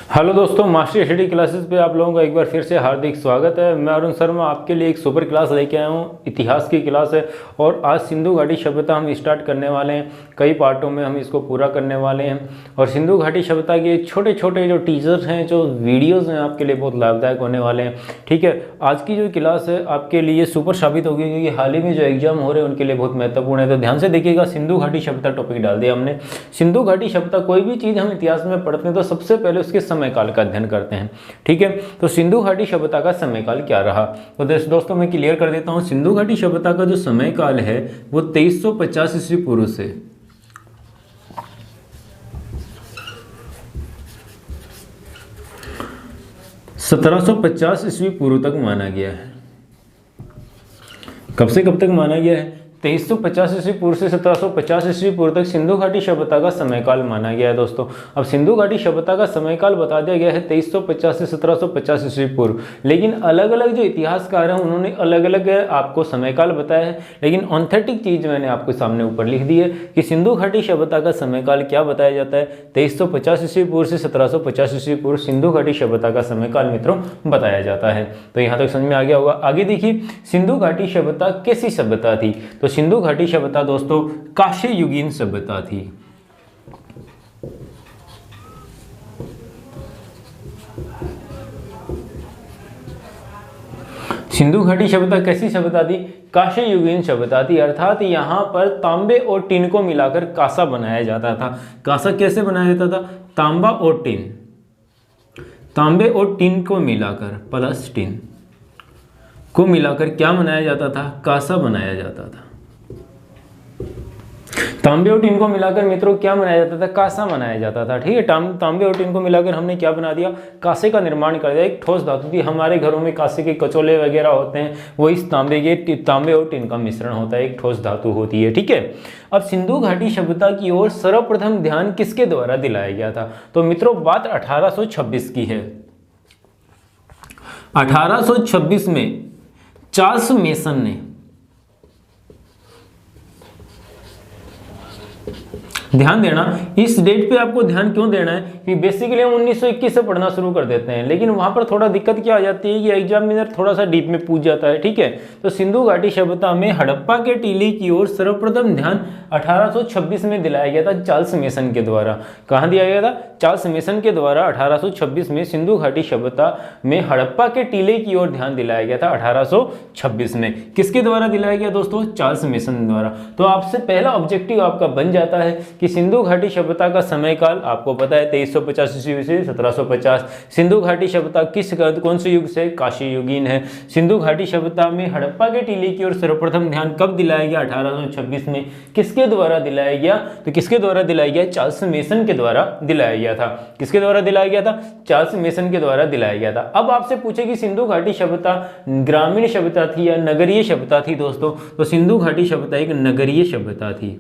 Hello दोस्तों, master study classes पे आप लोगों का एक बार फिर से हार्दिक स्वागत है। मैं अरुण शर्मा आपके लिए एक सुपर क्लास लेके आया हूँ। इतिहास की क्लास है और आज सिंधु घाटी सभ्यता हम स्टार्ट करने वाले हैं। कई पार्टों में हम इसको पूरा करने वाले हैं और सिंधु घाटी सभ्यता के छोटे छोटे जो टीजर्स हैं, जो वीडियोज़ हैं, आपके लिए बहुत लाभदायक होने वाले हैं। ठीक है, आज की जो क्लास है आपके लिए सुपर साबित होगी क्योंकि हाल ही में जो एग्जाम हो रहे हैं उनके लिए बहुत महत्वपूर्ण है। तो ध्यान से देखिएगा, सिंधु घाटी सभ्यता टॉपिक डाल दिया हमने। सिंधु घाटी सभ्यता, कोई भी चीज़ हम इतिहास में पढ़ते हैं तो सबसे पहले उसके समय काल का अध्ययन करते हैं। ठीक है, तो सिंधु घाटी सभ्यता का समय काल क्या रहा, तो दोस्तों मैं क्लियर कर देता हूं। सिंधु घाटी सभ्यता का जो समय काल है वो 2350 ईस्वी पूर्व से 1750 ईस्वी पूर्व तक माना गया है। कब से कब तक माना गया है? 2350 ईस्वी पूर्व से 1750 ईस्वी पूर्व तक सिंधु घाटी सभ्यता का समय काल माना गया है। दोस्तों, अब सिंधु घाटी सभ्यता का समय काल बता दिया गया है 2350 से 1750 ईस्वी पूर्व, लेकिन अलग अलग जो इतिहासकार हैं उन्होंने अलग अलग आपको समय काल बताया है। लेकिन ऑथेंटिक चीज मैंने आपके सामने ऊपर लिख दी है कि सिंधु घाटी सभ्यता का समय काल क्या बताया जाता है। 2350 ईस्वी पूर्व से 1750 ईस्वी पूर्व सिंधु घाटी सभ्यता का समय काल मित्रों बताया जाता है। तो यहाँ तक समझ में आ गया होगा। आगे देखिए, सिंधु घाटी सभ्यता कैसी सभ्यता थी? तो सिंधु घाटी सभ्यता दोस्तों कांस्य युगीन सभ्यता थी। सिंधु घाटी सभ्यता कैसी सभ्यता थी? कांस्य युगीन सभ्यता थी, अर्थात यहां पर तांबे और टीन को मिलाकर कांसा बनाया जाता था। कांसा कैसे बनाया जाता था? तांबा और टीन, तांबे और टीन को मिलाकर, प्लस टीन को मिलाकर क्या बनाया जाता था? कांसा बनाया जाता था। तांबे और टीन को मिलाकर मित्रों क्या बनाया जाता था? कांसा बनाया जाता था। ठीक है, तांबे और टीन को मिलाकर हमने क्या बना दिया? कांसे का निर्माण कर दिया। एक ठोस धातु थी, हमारे घरों में कांसे के कचौले वगैरह होते हैं, वो इस तांबे और टीन का मिश्रण होता है, एक ठोस धातु होती है। ठीक है, अब सिंधु घाटी सभ्यता की ओर सर्वप्रथम ध्यान किसके द्वारा दिलाया गया था? तो मित्रों बात 1826 की है। 1826 में चार्ल्स मेसन ने, ध्यान देना इस डेट पे, आपको ध्यान क्यों देना है कि बेसिकली हम 1921 से पढ़ना शुरू कर देते हैं, लेकिन वहां पर थोड़ा दिक्कत क्या आ जाती है कि एग्जामिनर थोड़ा सा डीप में पूछ जाता है। ठीक है, तो सिंधु घाटी सभ्यता में हड़प्पा के टीले की ओर सर्वप्रथम ध्यान 1826 में दिलाया गया था चार्ल्स मेसन के द्वारा। कहां दिया गया था? चार्ल्स मेसन के द्वारा 1826 में सिंधु घाटी सभ्यता में हड़प्पा के टीले की ओर ध्यान दिलाया गया था। 1826 में किसके द्वारा दिलाया गया दोस्तों? चार्ल्स मेसन द्वारा। तो आपसे पहला ऑब्जेक्टिव आपका बन जाता है कि सिंधु घाटी सभ्यता का समय काल आपको पता है 2350 ईस्वी से 1750। सिंधु घाटी सभ्यता कौन से युग से? कांस्य युगीन है। सिंधु घाटी सभ्यता में हड़प्पा के टीले की ओर सर्वप्रथम ध्यान कब दिलाया गया? 1826 में। किसके द्वारा दिलाया गया? तो किसके द्वारा दिलाया गया? चार्ल्स मेसन के द्वारा दिलाया गया था। किसके द्वारा दिलाया गया था? चार्ल्स मेसन के द्वारा दिलाया गया था। अब आपसे पूछे कि सिंधु घाटी सभ्यता ग्रामीण सभ्यता थी या नगरीय सभ्यता थी दोस्तों? तो सिंधु घाटी सभ्यता एक नगरीय सभ्यता थी।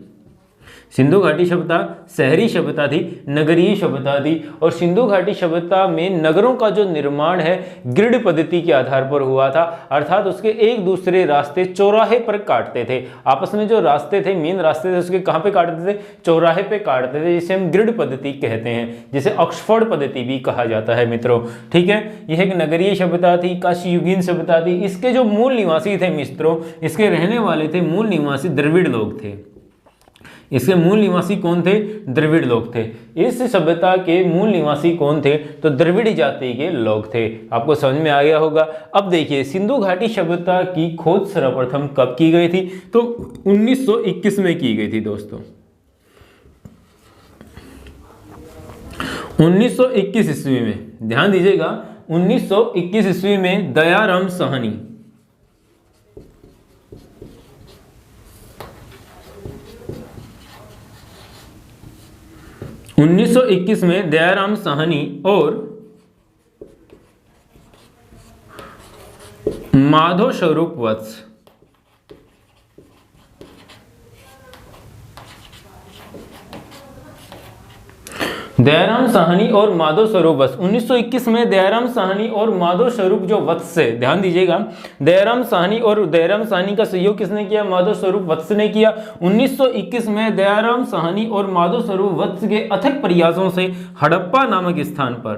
सिंधु घाटी सभ्यता शहरी सभ्यता थी, नगरीय सभ्यता थी। और सिंधु घाटी सभ्यता में नगरों का जो निर्माण है ग्रिड पद्धति के आधार पर हुआ था, अर्थात उसके एक दूसरे रास्ते चौराहे पर काटते थे। आपस में जो रास्ते थे, मेन रास्ते थे, उसके कहां पे काटते थे? चौराहे पे काटते थे, जिसे हम ग्रिड पद्धति कहते हैं, जिसे ऑक्सफोर्ड पद्धति भी कहा जाता है मित्रों। ठीक है, यह एक नगरीय सभ्यता थी, कांस्य युगीन सभ्यता थी। इसके जो मूल निवासी थे मित्रों, इसके रहने वाले थे मूल निवासी द्रविड़ लोग थे। इसके मूल निवासी कौन थे? द्रविड़ लोग थे। इस सभ्यता के मूल निवासी कौन थे? तो द्रविड़ जाति के लोग थे। आपको समझ में आ गया होगा। अब देखिए, सिंधु घाटी सभ्यता की खोज सर्वप्रथम कब की गई थी? तो 1921 में की गई थी दोस्तों। 1921 ईस्वी में, ध्यान दीजिएगा, 1921 ईस्वी में दयाराम साहनी, 1921 में दयाराम साहनी और माधव स्वरूप वत्स, दयाराम साहनी और माधव स्वरूप वत्स। 1921 में दयाराम साहनी और माधव स्वरूप जो वत्स से, ध्यान दीजिएगा, दयाराम साहनी का सहयोग किसने किया? माधव स्वरूप वत्स ने किया। 1921 में दयाराम साहनी और माधव स्वरूप वत्स के अथक प्रयासों से हड़प्पा नामक स्थान पर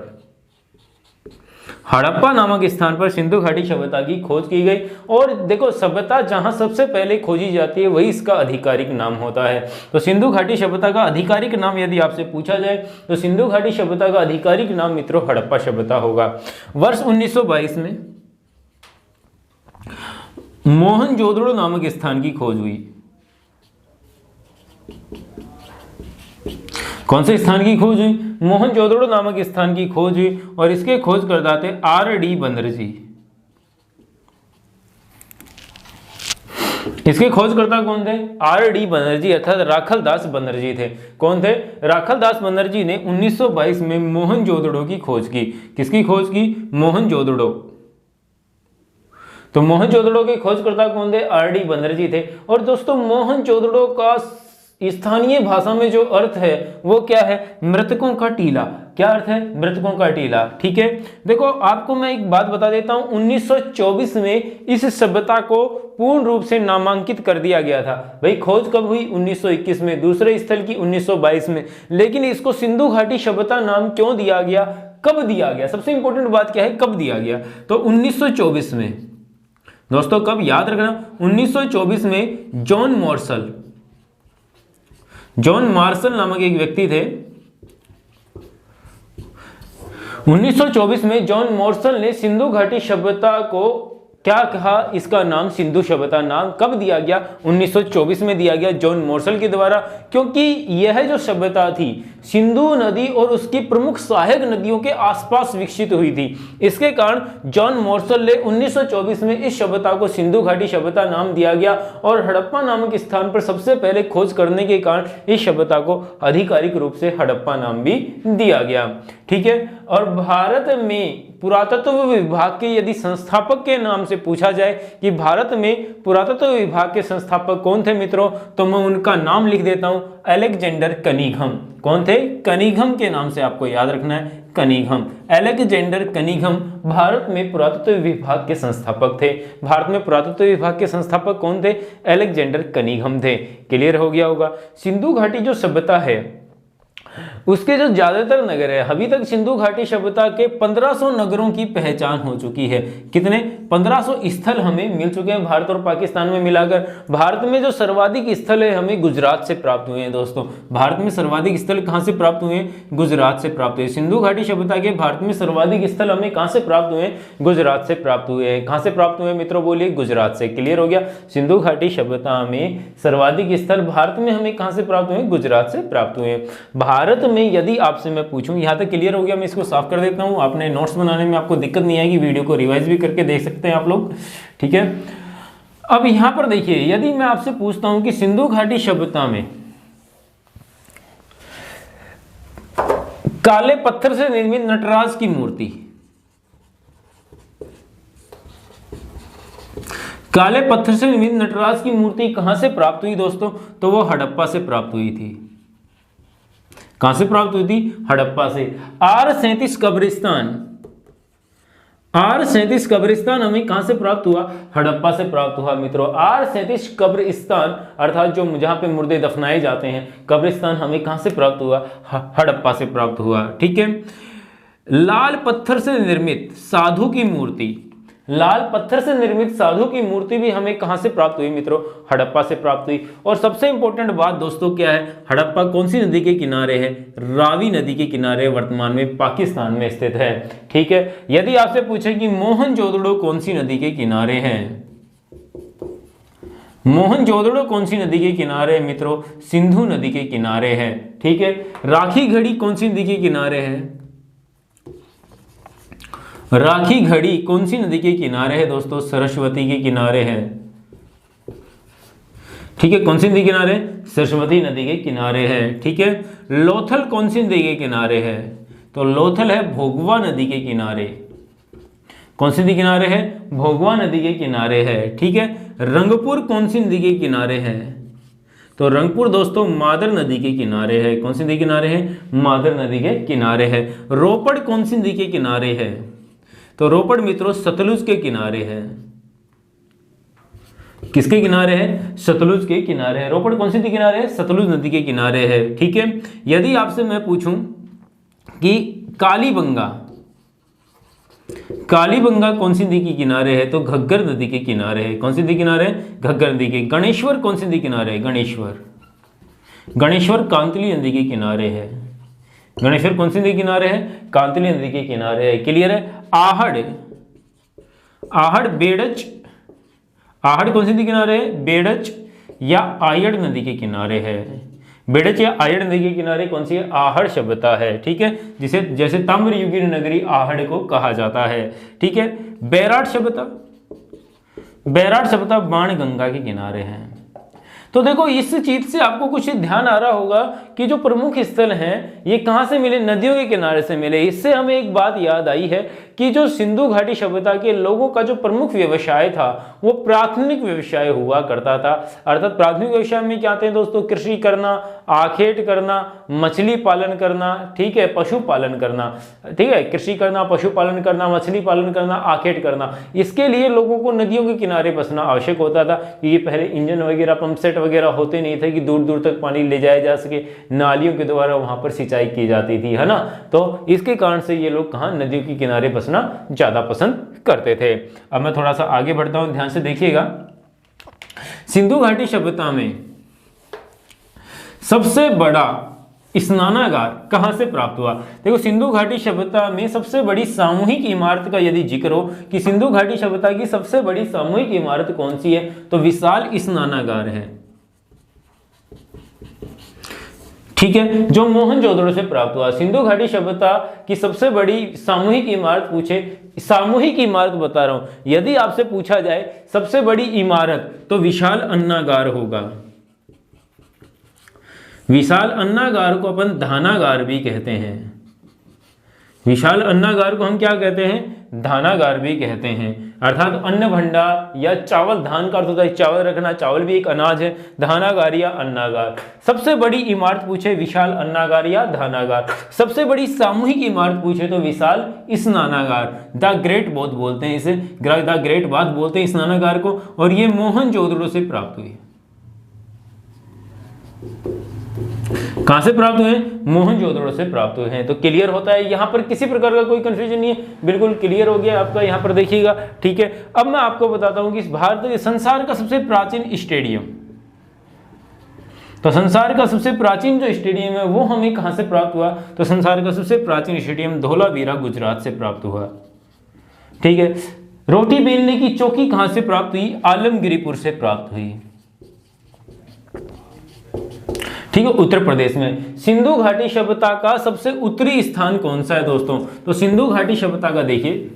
हड़प्पा नामक स्थान पर सिंधु घाटी सभ्यता की खोज की गई। और देखो, सभ्यता जहां सबसे पहले खोजी जाती है वही इसका आधिकारिक नाम होता है। तो सिंधु घाटी सभ्यता का आधिकारिक नाम यदि आपसे पूछा जाए तो सिंधु घाटी सभ्यता का आधिकारिक नाम मित्रों हड़प्पा सभ्यता होगा। वर्ष 1922 में मोहनजोदड़ो नामक स्थान की खोज हुई। कौन से स्थान की खोज हुई? मोहनजोदड़ो नामक स्थान की खोज हुई और इसके खोजकर्ता थे R.D. बनर्जी। इसके खोजकर्ता कौन थे? R.D. बनर्जी अर्थात राखलदास बनर्जी थे। कौन थे? राखलदास बनर्जी ने 1922 में मोहनजोदड़ो की खोज की। किसकी खोज की? मोहनजोदड़ो। तो मोहनजोदड़ो के खोजकर्ता कौन थे? R.D. बनर्जी थे। और दोस्तों, मोहनजोदड़ो का स्थानीय भाषा में जो अर्थ है वो क्या है? मृतकों का टीला। क्या अर्थ है? मृतकों का टीला। ठीक है, देखो आपको मैं एक बात बता देता हूं, 1924 में इस सभ्यता को पूर्ण रूप से नामांकित कर दिया गया था। भाई खोज कब हुई? 1921 में, दूसरे स्थल की 1922 में। लेकिन इसको सिंधु घाटी सभ्यता नाम क्यों दिया गया, कब दिया गया? सबसे इंपॉर्टेंट बात क्या है, कब दिया गया? तो 1924 में दोस्तों, कब याद रखना, 1924 में जॉन मार्शल नामक एक व्यक्ति थे। 1924 में जॉन मार्शल ने सिंधु घाटी सभ्यता को क्या कहा? इसका नाम सिंधु सभ्यता नाम कब दिया गया? 1924 में दिया गया जॉन मार्शल के द्वारा, क्योंकि यह जो सभ्यता थी सिंधु नदी और उसकी प्रमुख सहायक नदियों के आसपास विकसित हुई थी। इसके कारण जॉन मार्शल ने 1924 में इस सभ्यता को सिंधु घाटी सभ्यता नाम दिया गया और हड़प्पा नामक स्थान पर सबसे पहले खोज करने के कारण इस सभ्यता को आधिकारिक रूप से हड़प्पा नाम भी दिया गया। ठीक है, और भारत में पुरातत्व विभाग के यदि संस्थापक के नाम से पूछा जाए कि भारत में पुरातत्व विभाग के संस्थापक कौन थे मित्रों, तो मैं उनका नाम लिख देता हूं, अलेक्जेंडर कनिंघम। कौन थे? कनिंघम के नाम से आपको याद रखना है, कनिंघम। अलेक्जेंडर कनिंघम भारत में पुरातत्व विभाग के संस्थापक थे। भारत में पुरातत्व विभाग के संस्थापक कौन थे? अलेक्जेंडर कनिंघम थे। क्लियर हो गया होगा। सिंधु घाटी जो सभ्यता है उसके जो ज्यादातर नगर है, अभी तक सिंधु घाटी सभ्यता के 1500 नगरों की पहचान हो चुकी है। कितने? 1500 स्थल हमें मिल चुके हैं भारत और पाकिस्तान में मिलाकर। भारत में जो सर्वाधिक स्थल है हमें गुजरात से प्राप्त हुए हैं दोस्तों। भारत में सर्वाधिक स्थल कहां से प्राप्त हुए हैं? गुजरात से प्राप्त हुए। सिंधु घाटी सभ्यता के भारत में सर्वाधिक स्थल हमें कहां से प्राप्त हुए? गुजरात से प्राप्त हुए हैं। कहां से प्राप्त हुए मित्रों? बोलिए, गुजरात से। क्लियर हो गया। सिंधु घाटी सभ्यता में सर्वाधिक स्थल भारत में हमें कहां से प्राप्त हुए? गुजरात से प्राप्त हुए। भारत में यदि आपसे मैं पूछूं, यहां तक क्लियर हो गया, मैं इसको साफ कर देता हूं, आपने नोट्स बनाने में आपको दिक्कत नहीं आएगी, वीडियो को रिवाइज भी करके देख सकते हैं आप लोग। ठीक है, अब यहां पर देखिए, यदि मैं आपसे पूछता हूं कि सिंधु घाटी सभ्यता में काले पत्थर से निर्मित नटराज की मूर्ति, काले पत्थर से निर्मित नटराज की मूर्ति कहां से प्राप्त हुई दोस्तों? तो वो हड़प्पा से प्राप्त हुई थी। कहां से प्राप्त हुई थी? हड़प्पा से। R37 कब्रिस्तान, R37 कब्रिस्तान हमें कहां से प्राप्त हुआ? हड़प्पा से प्राप्त हुआ मित्रों। R37 कब्रिस्तान अर्थात जो जहां पे मुर्दे दफनाए जाते हैं, कब्रिस्तान हमें कहां से प्राप्त हुआ? हड़प्पा से प्राप्त हुआ। ठीक है, लाल पत्थर से निर्मित साधु की मूर्ति, लाल पत्थर से निर्मित साधु की मूर्ति भी हमें कहां से प्राप्त हुई मित्रों? हड़प्पा से प्राप्त हुई। और सबसे इंपॉर्टेंट बात दोस्तों क्या है, हड़प्पा कौन सी नदी के किनारे है? रावी नदी के किनारे, वर्तमान में पाकिस्तान में स्थित है। ठीक है, यदि आपसे पूछे कि मोहनजोदड़ो कौन सी नदी के किनारे है, मोहनजोदड़ो कौन सी नदी के किनारे है मित्रों? सिंधु नदी के किनारे है। ठीक है, राखी घड़ी कौन सी नदी के किनारे है? राखी घड़ी कौन सी नदी के किनारे है दोस्तों? सरस्वती के किनारे है। ठीक है, कौन सी नदी के किनारे? सरस्वती नदी के किनारे है। ठीक है, लोथल कौन सी नदी के किनारे है? तो लोथल है भोगवा नदी के किनारे। कौन सी नदी किनारे है? भोगवा नदी के किनारे है। ठीक है, रंगपुर कौन सी नदी के किनारे है? तो रंगपुर दोस्तों मादर नदी के किनारे है। कौन सी नदी के किनारे है? मादर नदी के किनारे है। रोपड़ कौन सी नदी के किनारे है? तो रोपड़ मित्रों सतलुज के किनारे है। किसके किनारे है? सतलुज के किनारे है। रोपड़ कौन सी नदी किनारे है? सतलुज नदी के किनारे है। ठीक है, यदि आपसे मैं पूछूं कि कालीबंगा, कालीबंगा कौन सी नदी के किनारे है? तो घग्गर नदी के किनारे है। कौन सी नदी किनारे है? घग्गर नदी के। गणेश्वर कौन सी नदी किनारे है? गणेश्वर, गणेश्वर कांतली नदी के किनारे है। गणेश्वर कौन सी नदी के किनारे है? कांतली नदी के किनारे है। क्लियर है? आहड़, आहड़ बेड़च, आहड़ कौन सी नदी के किनारे है? बेड़च या आयड़ नदी के किनारे है। बेड़च या आयड़ नदी के किनारे कौन सी है? आहड़ सभ्यता है। ठीक है, जिसे जैसे ताम्रयुगीन नगरी आहड़ को कहा जाता है। ठीक है, बैराट सभ्यता, बैराट सभ्यता बाणगंगा के किनारे है। तो देखो इस चीज से आपको कुछ ध्यान आ रहा होगा कि जो प्रमुख स्थल हैं ये कहाँ से मिले? नदियों के किनारे से मिले। इससे हमें एक बात याद आई है कि जो सिंधु घाटी सभ्यता के लोगों का जो प्रमुख व्यवसाय था वो प्राथमिक व्यवसाय हुआ करता था। अर्थात प्राथमिक व्यवसाय में क्या आते हैं दोस्तों? कृषि करना, आखेट करना, मछली पालन करना, ठीक है, पशुपालन करना। ठीक है, कृषि करना, पशुपालन करना, मछली पालन करना, आखेट करना। इसके लिए लोगों को नदियों के किनारे बसना आवश्यक होता था कि ये पहले इंजन वगैरह, पंप सेट वगैरह होते नहीं थे कि दूर दूर तक पानी ले जाया जा सके। नालियों के द्वारा वहां पर सिंचाई की जाती थी, है ना। तो इसके कारण से ये लोग कहाँ? नदियों के किनारे बसना ज्यादा पसंद करते थे। अब मैं थोड़ा सा आगे बढ़ता हूं, ध्यान से देखिएगा। सिंधु घाटी सभ्यता में सबसे बड़ा स्नानागार कहां से प्राप्त हुआ? देखो सिंधु घाटी सभ्यता में सबसे बड़ी सामूहिक इमारत का यदि जिक्र हो कि सिंधु घाटी सभ्यता की सबसे बड़ी सामूहिक इमारत कौन सी है, तो विशाल स्नानागार है। ठीक है, जो मोहनजोदड़ो से प्राप्त हुआ। सिंधु घाटी सभ्यता की सबसे बड़ी सामूहिक इमारत पूछे, सामूहिक इमारत बता रहा हूं, यदि आपसे पूछा जाए सबसे बड़ी इमारत तो विशाल अन्नागार होगा। विशाल अन्नागार को अपन धानागार भी कहते हैं। विशाल अन्नागार को हम क्या कहते हैं? धानागार भी कहते हैं। अर्थात अन्न भंडार या चावल, धान का अर्थ होता है चावल रखना, चावल भी एक अनाज है। धानागार या अन्नागार। सबसे बड़ी इमारत पूछे विशाल अन्नागार या धानागार। सबसे बड़ी सामूहिक इमारत पूछे तो विशाल स्नानागार, द ग्रेट बाथ बोलते हैं इसे, द ग्रेट बाथ बोलते हैं स्नानागार को। और ये मोहनजोदड़ो से प्राप्त हुई। कहां से प्राप्त हुए? मोहनजोदड़ो से प्राप्त हुए हैं। तो क्लियर होता है, यहां पर किसी प्रकार का कोई कंफ्यूजन नहीं है, बिल्कुल क्लियर हो गया आपका। यहां पर देखिएगा, ठीक है। अब मैं आपको बताता हूं कि भारत संसार का सबसे प्राचीन स्टेडियम, तो संसार का सबसे प्राचीन जो स्टेडियम है वो हमें कहां से प्राप्त हुआ? तो संसार का सबसे प्राचीन स्टेडियम धोलावीरा गुजरात से प्राप्त हुआ। ठीक है, रोटी बेलने की चौकी कहां से प्राप्त हुई? आलमगिरीपुर से प्राप्त हुई। ठीक है, उत्तर प्रदेश में। सिंधु घाटी सभ्यता का सबसे उत्तरी स्थान कौन सा है दोस्तों? तो सिंधु घाटी सभ्यता का देखिए,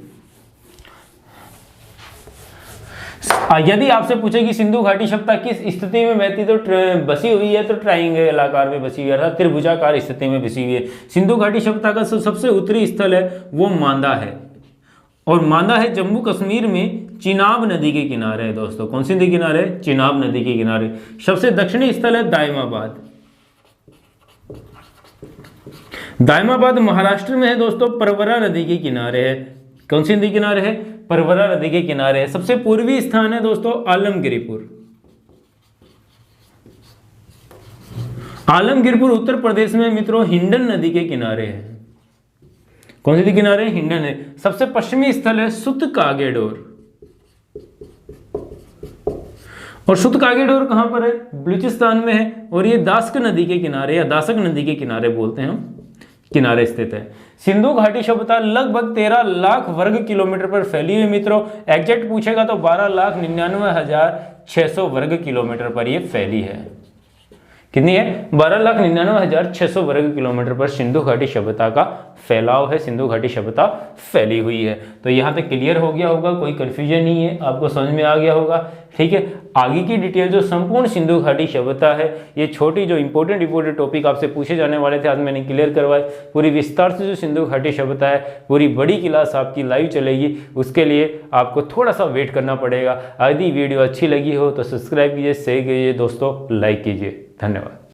यदि आपसे पूछे कि सिंधु घाटी सभ्यता किस स्थिति में बहती तो बसी हुई है, तो ट्रायंगल आकार में बसी हुई है, अर्थात त्रिभुजाकार स्थिति में बसी हुई है। सिंधु घाटी सभ्यता का सबसे उत्तरी स्थल है वो मांदा है, और मांदा है जम्मू कश्मीर में चिनाब नदी के किनारे है दोस्तों। कौन सी नदी के किनारे? चिनाब नदी के किनारे। सबसे दक्षिणी स्थल है दायमाबाद। दायमाबाद महाराष्ट्र में है दोस्तों, परवरा नदी के किनारे है। कौन सी नदी के किनारे है? परवरा नदी के किनारे है। सबसे पूर्वी स्थान है दोस्तों आलमगिरीपुर। आलमगिरपुर उत्तर प्रदेश में मित्रों हिंडन नदी के किनारे है। कौन सी नदी किनारे? हिंडन है। सबसे पश्चिमी स्थल है सुतकागेडोर, और सुतकागेडोर कहां पर है? बलूचिस्तान में है, और ये दासक नदी के किनारे या दासक नदी के किनारे बोलते हैं हम, किनारे स्थित है। सिंधु घाटी सभ्यता लगभग 13 लाख वर्ग किलोमीटर पर फैली हुई मित्रों। एग्जैक्ट पूछेगा तो 12,99,600 वर्ग किलोमीटर पर ये फैली है। कितनी है? 12,99,600 वर्ग किलोमीटर पर सिंधु घाटी सभ्यता का फैलाव है, सिंधु घाटी सभ्यता फैली हुई है। तो यहाँ तक क्लियर हो गया होगा, कोई कंफ्यूजन नहीं है, आपको समझ में आ गया होगा। ठीक है, आगे की डिटेल जो संपूर्ण सिंधु घाटी सभ्यता है, ये छोटी जो इंपॉर्टेंट टॉपिक आपसे पूछे जाने वाले थे आज मैंने क्लियर करवाए। पूरी विस्तार से जो सिंधु घाटी सभ्यता है पूरी बड़ी क्लास आपकी लाइव चलेगी, उसके लिए आपको थोड़ा सा वेट करना पड़ेगा। यदि वीडियो अच्छी लगी हो तो सब्सक्राइब कीजिए, शेयर कीजिए, दोस्तों लाइक कीजिए। धन्यवाद।